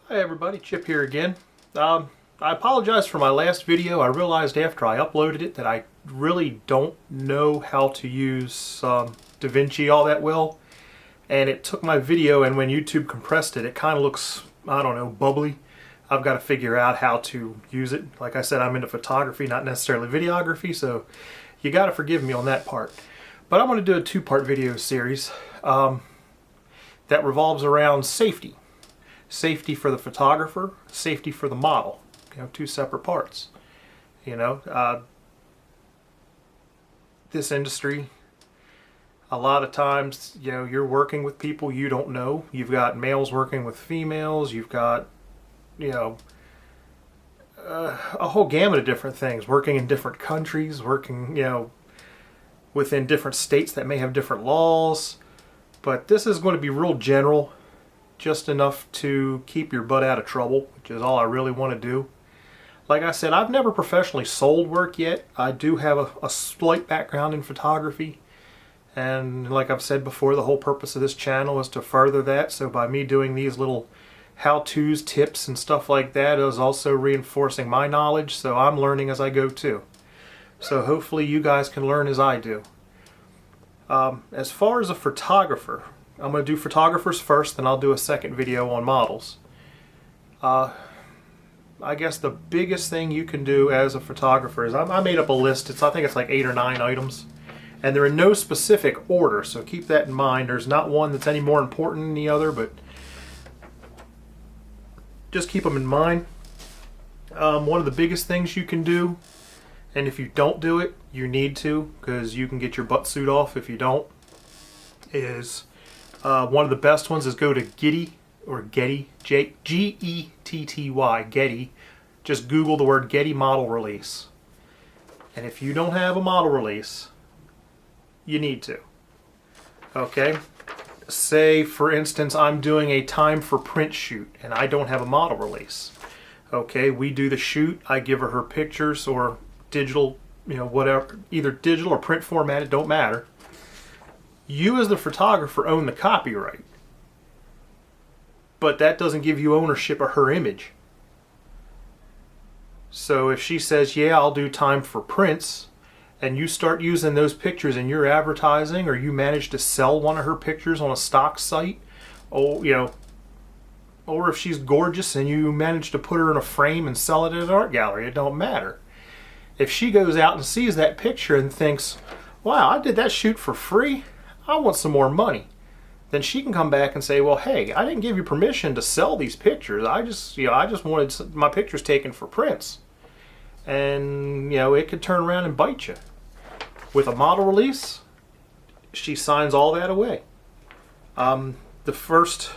Hi everybody, Chip here again. I apologize for my last video. I realized after I uploaded it that I really don't know how to use DaVinci all that well. And it took my video, and when YouTube compressed it, it kind of looks, I don't know, bubbly. I've got to figure out how to use it. Like I said, I'm into photography, not necessarily videography, so you got to forgive me on that part. But I'm going to do a two-part video series that revolves around safety. Safety for the photographer, safety for the model. Two separate parts. This industry, a lot of times, you're working with people you don't know. You've got males working with females. You've got, a whole gamut of different things. Working in different countries, working, within different states that may have different laws. But this is going to be real general. Just enough to keep your butt out of trouble, which is all I really want to do. Like I said, I've never professionally sold work yet. I do have a slight background in photography. And like I've said before, the whole purpose of this channel is to further that. So by me doing these little how-tos, tips, and stuff like that is also reinforcing my knowledge. So I'm learning as I go too. So hopefully you guys can learn as I do. As far as a photographer, I'm going to do photographers first, then I'll do a second video on models. I guess the biggest thing you can do as a photographer is, I made up a list. I think it's like 8 or 9 items. And they're in no specific order, so keep that in mind. There's not one that's any more important than the other, but just keep them in mind. One of the biggest things you can do, and if you don't do it, you need to, because you can get your butt suit off if you don't, is... one of the best ones is go to Getty, or Getty, G-E-T-T-Y, Getty. Just Google the word Getty model release. And if you don't have a model release, you need to. Okay? Say, for instance, I'm doing a time for print shoot, and I don't have a model release. Okay, we do the shoot, I give her pictures, or digital, whatever, either digital or print format, it don't matter. You as the photographer own the copyright, but that doesn't give you ownership of her image. So if she says, yeah, I'll do time for prints, and you start using those pictures in your advertising, or you manage to sell one of her pictures on a stock site, or if she's gorgeous and you manage to put her in a frame and sell it at an art gallery, it don't matter. If she goes out and sees that picture and thinks, wow, I did that shoot for free, I want some more money, then she can come back and say, well, hey, I didn't give you permission to sell these pictures. I just wanted my pictures taken for prints. And, it could turn around and bite you. With a model release, she signs all that away. The first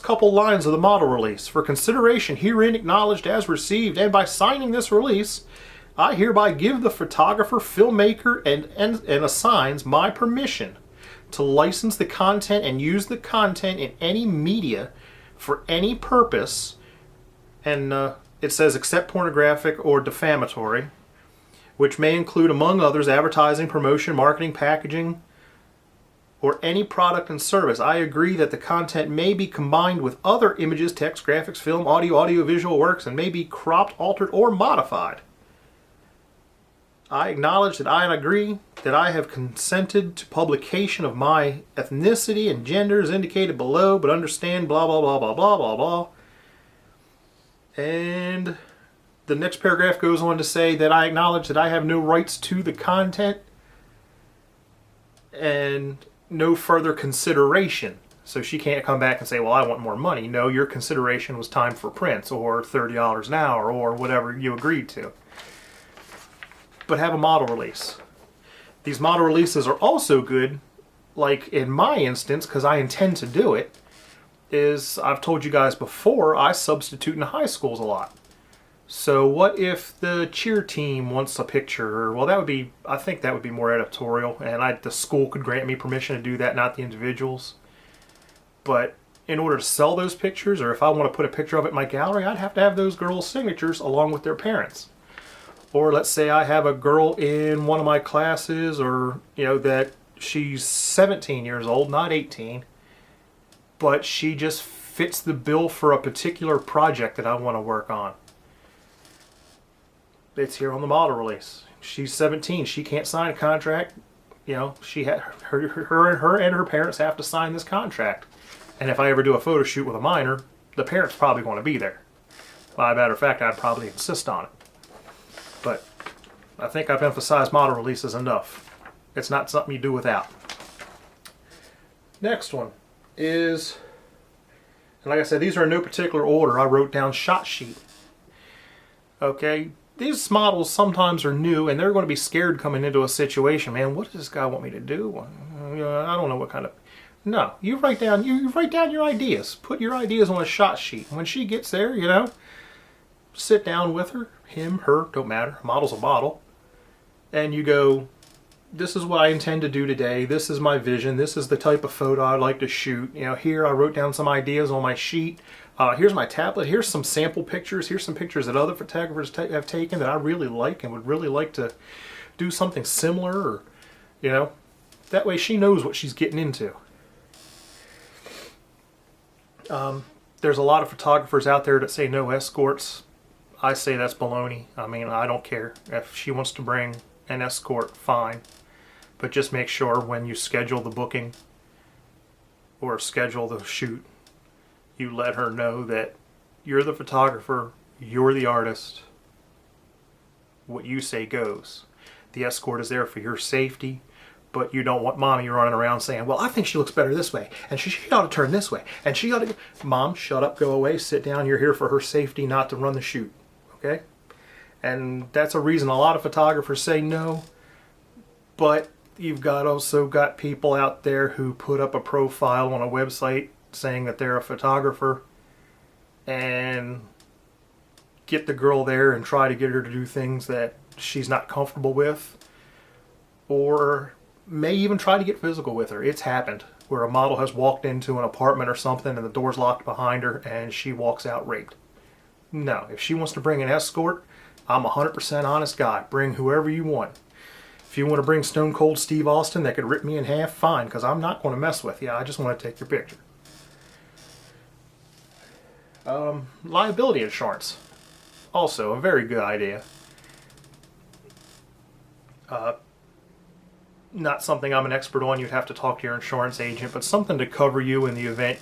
couple lines of the model release: for consideration herein acknowledged as received, and by signing this release, I hereby give the photographer, filmmaker, and assigns my permission to license the content and use the content in any media for any purpose, and it says except pornographic or defamatory, which may include, among others, advertising, promotion, marketing, packaging, or any product and service. I agree that the content may be combined with other images, text, graphics, film, audio-visual works, and may be cropped, altered, or modified. I acknowledge that I agree that I have consented to publication of my ethnicity and gender as indicated below, but understand blah blah blah blah blah blah blah. And the next paragraph goes on to say that I acknowledge that I have no rights to the content and no further consideration. So she can't come back and say, well, I want more money. No, your consideration was time for prints, or $30 an hour, or whatever you agreed to. But have a model release. These model releases are also good, like in my instance, because I intend to do it, is, I've told you guys before, I substitute in high schools a lot. So what if the cheer team wants a picture? Well, I think that would be more editorial, and the school could grant me permission to do that, not the individuals. But in order to sell those pictures, or if I want to put a picture of it in my gallery, I'd have to have those girls' signatures along with their parents. Or let's say I have a girl in one of my classes, or that she's 17 years old, not 18, but she just fits the bill for a particular project that I want to work on. It's here on the model release. She's 17. She can't sign a contract. You know, her and her parents have to sign this contract. And if I ever do a photo shoot with a minor, the parents probably want to be there. By a matter of fact, I'd probably insist on it. But I think I've emphasized model releases enough. It's not something you do without. Next one is, and like I said, these are in no particular order. I wrote down shot sheet. Okay, these models sometimes are new and they're going to be scared coming into a situation. Man, what does this guy want me to do? I don't know what kind of... No, you write down your ideas. Put your ideas on a shot sheet. When she gets there, you know, sit down with her, him, her, don't matter. A model's a model. And you go, this is what I intend to do today. This is my vision. This is the type of photo I'd like to shoot. You know, here I wrote down some ideas on my sheet. Here's my tablet. Here's some sample pictures. Here's some pictures that other photographers have taken that I really like and would really like to do something similar. Or, you know, that way she knows what she's getting into. There's a lot of photographers out there that say no escorts. I say that's baloney. I mean, I don't care. If she wants to bring an escort, fine. But just make sure when you schedule the booking or schedule the shoot, you let her know that you're the photographer, you're the artist. What you say goes. The escort is there for your safety. But you don't want mommy running around saying, well, I think she looks better this way, and she ought to turn this way, and she ought to... Mom, shut up, go away, sit down. You're here for her safety, not to run the shoot. Okay? And that's a reason a lot of photographers say no. But you've also got people out there who put up a profile on a website saying that they're a photographer and get the girl there and try to get her to do things that she's not comfortable with. Or... may even try to get physical with her. It's happened where a model has walked into an apartment or something and the door's locked behind her and she walks out raped. No, if she wants to bring an escort, I'm a 100% honest guy. Bring whoever you want. If you want to bring Stone Cold Steve Austin that could rip me in half, fine, because I'm not going to mess with you. I just want to take your picture. Liability insurance. Also a very good idea. Not something I'm an expert on. You'd have to talk to your insurance agent, but something to cover you in the event,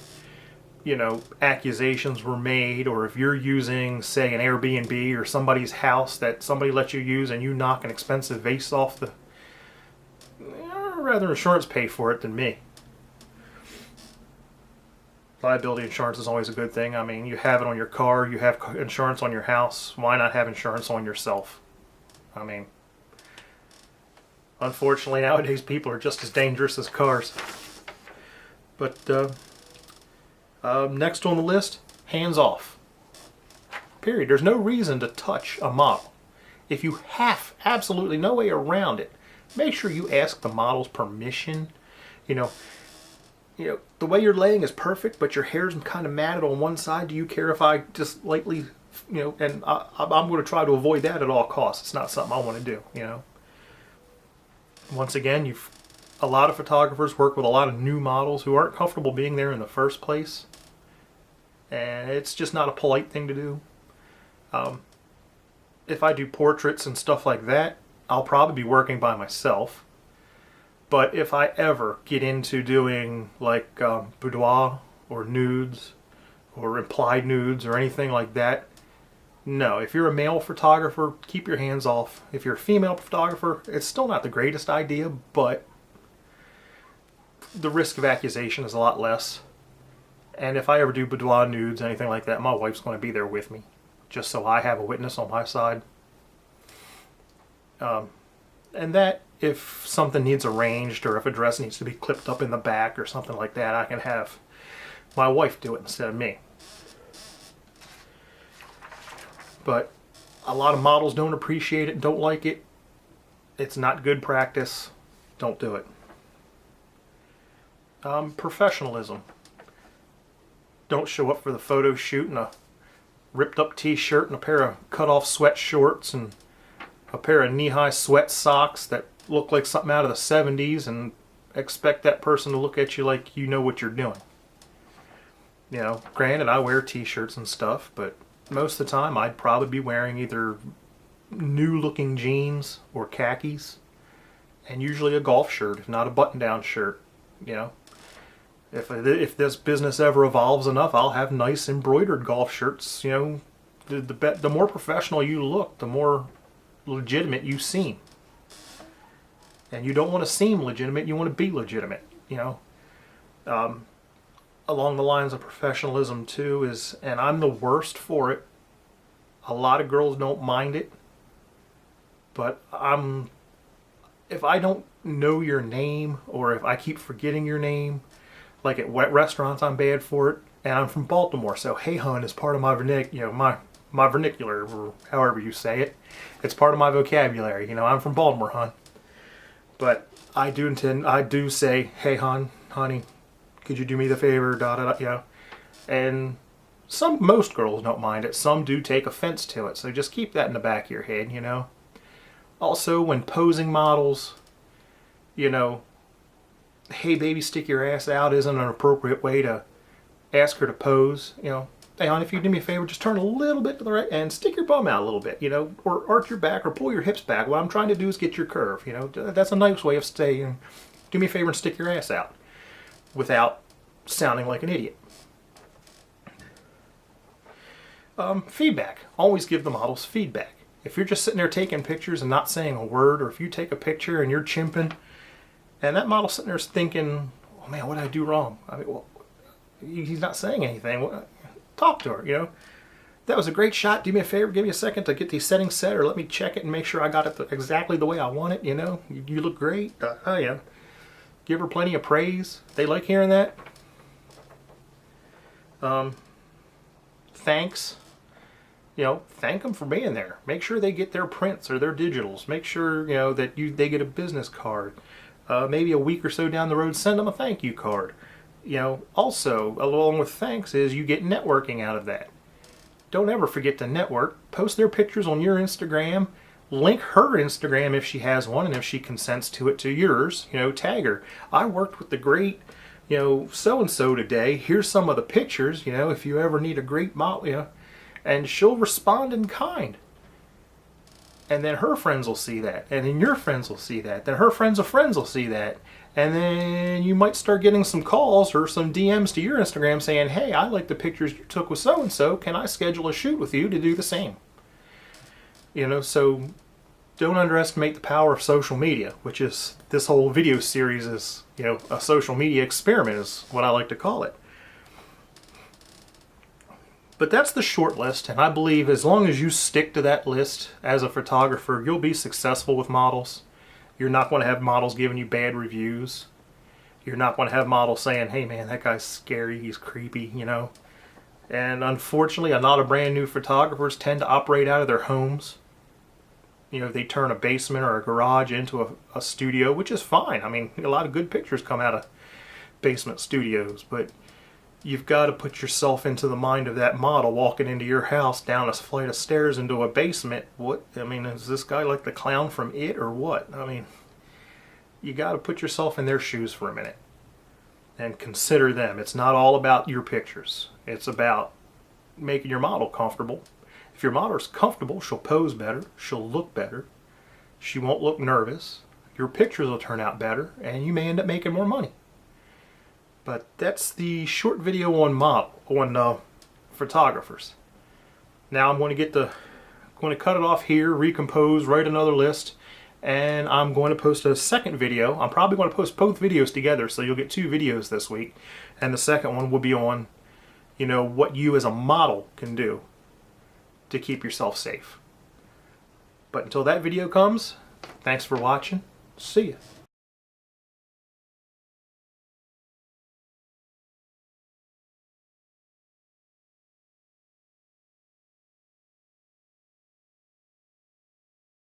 you know, accusations were made, or if you're using, say, an Airbnb or somebody's house that somebody lets you use and you knock an expensive vase off the... rather insurance pay for it than me. Liability insurance is always a good thing. I mean, you have it on your car, you have insurance on your house. Why not have insurance on yourself? I mean... unfortunately, nowadays people are just as dangerous as cars. But next on the list, hands off. Period. There's no reason to touch a model. If you have absolutely no way around it, make sure you ask the model's permission. You know, the way you're laying is perfect, but your hair's kind of matted on one side. Do you care if I just lightly, you know? And I'm going to try to avoid that at all costs. It's not something I want to do. You know. Once again, a lot of photographers work with a lot of new models who aren't comfortable being there in the first place. And it's just not a polite thing to do. If I do portraits and stuff like that, I'll probably be working by myself. But if I ever get into doing like boudoir or nudes or implied nudes or anything like that, no, if you're a male photographer, keep your hands off. If you're a female photographer, it's still not the greatest idea, but the risk of accusation is a lot less. And if I ever do boudoir nudes, anything like that, my wife's going to be there with me, just so I have a witness on my side. And that, if something needs arranged or if a dress needs to be clipped up in the back or something like that, I can have my wife do it instead of me. But a lot of models don't appreciate it, don't like it. It's not good practice. Don't do it. Professionalism. Don't show up for the photo shoot in a ripped up t-shirt and a pair of cut off sweat shorts and a pair of knee-high sweat socks that look like something out of the 70s and expect that person to look at you like you know what you're doing. You know, granted, I wear t-shirts and stuff, but most of the time I'd probably be wearing either new looking jeans or khakis, and usually a golf shirt, if not a button-down shirt. You know, if this business ever evolves enough, I'll have nice embroidered golf shirts. You know, the more professional you look, the more legitimate you seem. And you don't want to seem legitimate, you want to be legitimate, you know. Along the lines of professionalism too is, and I'm the worst for it, a lot of girls don't mind it, but if I don't know your name, or if I keep forgetting your name, like at wet restaurants I'm bad for it, and I'm from Baltimore, so hey hun is part of my my vernacular, or however you say it. It's part of my vocabulary, you know, I'm from Baltimore, hun. But I do say, hey hon, honey, could you do me the favor, da da da, you know. And most girls don't mind it, some do take offense to it, so just keep that in the back of your head, you know. Also, when posing models, you know, hey baby, stick your ass out isn't an appropriate way to ask her to pose, you know. Hey hon, if you do me a favor, just turn a little bit to the right and stick your bum out a little bit, you know, or arch your back or pull your hips back. What I'm trying to do is get your curve, you know. That's a nice way of saying, do me a favor and stick your ass out without sounding like an idiot. Feedback. Always give the models feedback. If you're just sitting there taking pictures and not saying a word, or if you take a picture and you're chimping, and that model's sitting there thinking, oh man, what did I do wrong? I mean, well, he's not saying anything. Talk to her, you know. That was a great shot. Do me a favor, give me a second to get these settings set, or let me check it and make sure I got it exactly the way I want it, you know. You look great. Oh yeah. Give her plenty of praise. They like hearing that. Thanks. You know, thank them for being there. Make sure they get their prints or their digitals. Make sure, you know, that they get a business card. Maybe a week or so down the road, send them a thank you card. You know, also, along with thanks is you get networking out of that. Don't ever forget to network. Post their pictures on your Instagram. Link her Instagram if she has one, and if she consents to it, to yours. You know, tag her. I worked with the great, you know, so-and-so today. Here's some of the pictures, you know, if you ever need a great model, you know. And she'll respond in kind. And then her friends will see that. And then your friends will see that. Then her friends of friends will see that. And then you might start getting some calls or some DMs to your Instagram saying, hey, I like the pictures you took with so-and-so. Can I schedule a shoot with you to do the same? You know, so don't underestimate the power of social media, which is, this whole video series is, you know, a social media experiment is what I like to call it. But that's the short list, and I believe as long as you stick to that list as a photographer, you'll be successful with models. You're not going to have models giving you bad reviews. You're not going to have models saying, hey man, that guy's scary, he's creepy, you know. And unfortunately, a lot of brand new photographers tend to operate out of their homes. You know, they turn a basement or a garage into a studio, which is fine. I mean, a lot of good pictures come out of basement studios, but you've got to put yourself into the mind of that model walking into your house down a flight of stairs into a basement. What, I mean, is this guy like the clown from It or what? I mean, you got to put yourself in their shoes for a minute and consider them. It's not all about your pictures. It's about making your model comfortable. If your model's comfortable, she'll pose better, she'll look better, she won't look nervous, your pictures will turn out better, and you may end up making more money. But that's the short video on photographers. Now I'm going to cut it off here, recompose, write another list, and I'm going to post a second video. I'm probably going to post both videos together, so you'll get 2 videos this week. And the second one will be on, you know, what you as a model can do to keep yourself safe. But until that video comes, thanks for watching. See ya.